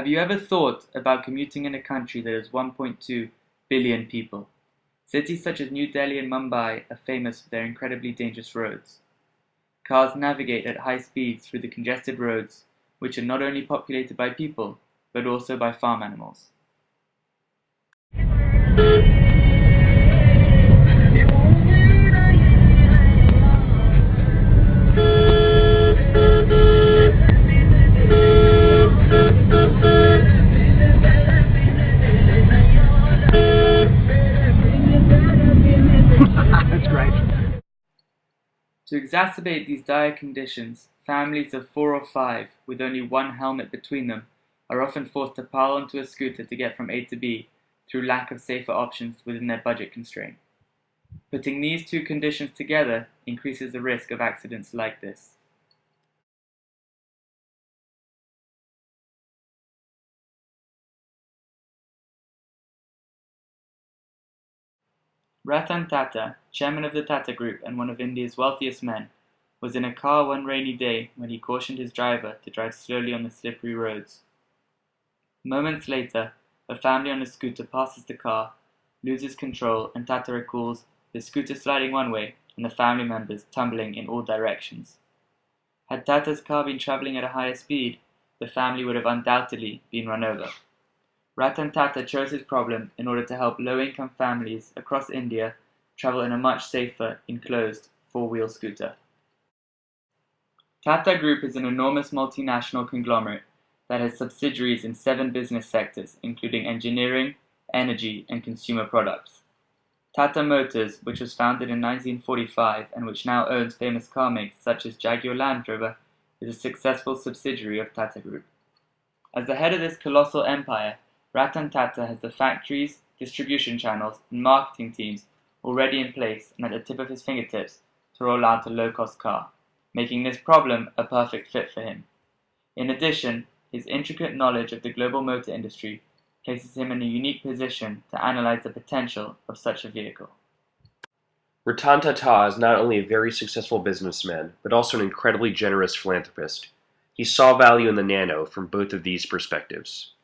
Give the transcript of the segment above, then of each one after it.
Have you ever thought about commuting in a country that has 1.2 billion people? Cities such as New Delhi and Mumbai are famous for their incredibly dangerous roads. Cars navigate at high speeds through the congested roads, which are not only populated by people, but also by farm animals. That's great. To exacerbate these dire conditions, families of 4 or 5, with only one helmet between them, are often forced to pile onto a scooter to get from A to B through lack of safer options within their budget constraint. Putting these two conditions together increases the risk of accidents like this. Ratan Tata, chairman of the Tata Group and one of India's wealthiest men, was in a car one rainy day when he cautioned his driver to drive slowly on the slippery roads. Moments later, a family on a scooter passes the car, loses control, and Tata recalls the scooter sliding one way and the family members tumbling in all directions. Had Tata's car been traveling at a higher speed, the family would have undoubtedly been run over. Ratan Tata chose his problem in order to help low-income families across India travel in a much safer, enclosed, four-wheel scooter. Tata Group is an enormous multinational conglomerate that has subsidiaries in 7 business sectors, including engineering, energy, and consumer products. Tata Motors, which was founded in 1945 and which now owns famous car makes such as Jaguar Land Rover, is a successful subsidiary of Tata Group. As the head of this colossal empire, Ratan Tata has the factories, distribution channels, and marketing teams already in place and at the tip of his fingertips to roll out a low-cost car, making this problem a perfect fit for him. In addition, his intricate knowledge of the global motor industry places him in a unique position to analyze the potential of such a vehicle. Ratan Tata is not only a very successful businessman, but also an incredibly generous philanthropist. He saw value in the Nano from both of these perspectives.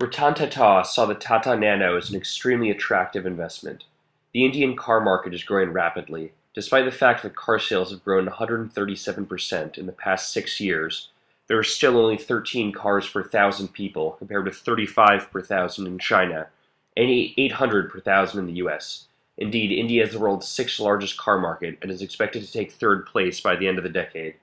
Ratan Tata saw the Tata Nano as an extremely attractive investment. The Indian car market is growing rapidly. Despite the fact that car sales have grown 137% in the past 6 years, there are still only 13 cars per 1,000 people, compared with 35 per 1,000 in China, and 800 per 1,000 in the US. Indeed, India is the world's 6th largest car market and is expected to take 3rd place by the end of the decade.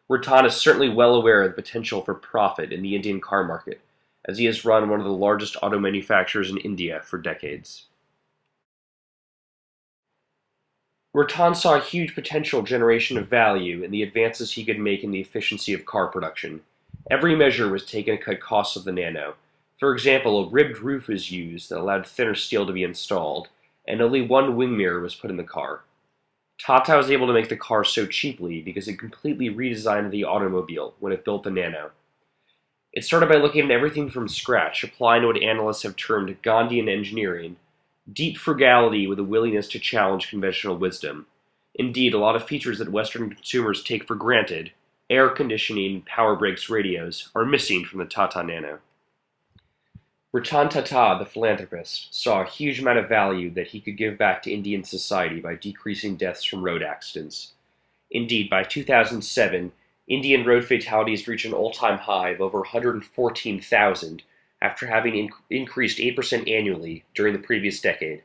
Ratan is certainly well aware of the potential for profit in the Indian car market, as he has run one of the largest auto manufacturers in India for decades. Ratan saw a huge potential generation of value in the advances he could make in the efficiency of car production. Every measure was taken to cut costs of the Nano. For example, a ribbed roof was used that allowed thinner steel to be installed, and only one wing mirror was put in the car. Tata was able to make the car so cheaply because it completely redesigned the automobile when it built the Nano. It started by looking at everything from scratch, applying what analysts have termed Gandhian engineering, deep frugality with a willingness to challenge conventional wisdom. Indeed, a lot of features that Western consumers take for granted, air conditioning, power brakes, radios, are missing from the Tata Nano. Ratan Tata, the philanthropist, saw a huge amount of value that he could give back to Indian society by decreasing deaths from road accidents. Indeed, by 2007, Indian road fatalities reached an all-time high of over 114,000 after having increased 8% annually during the previous decade.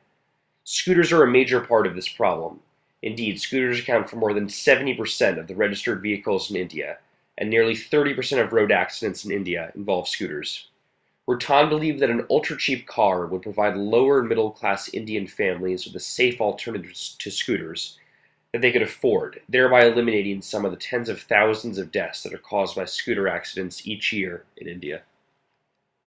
Scooters are a major part of this problem. Indeed, scooters account for more than 70% of the registered vehicles in India, and nearly 30% of road accidents in India involve scooters. Ratan believed that an ultra-cheap car would provide lower and middle-class Indian families with a safe alternative to scooters that they could afford, thereby eliminating some of the tens of thousands of deaths that are caused by scooter accidents each year in India.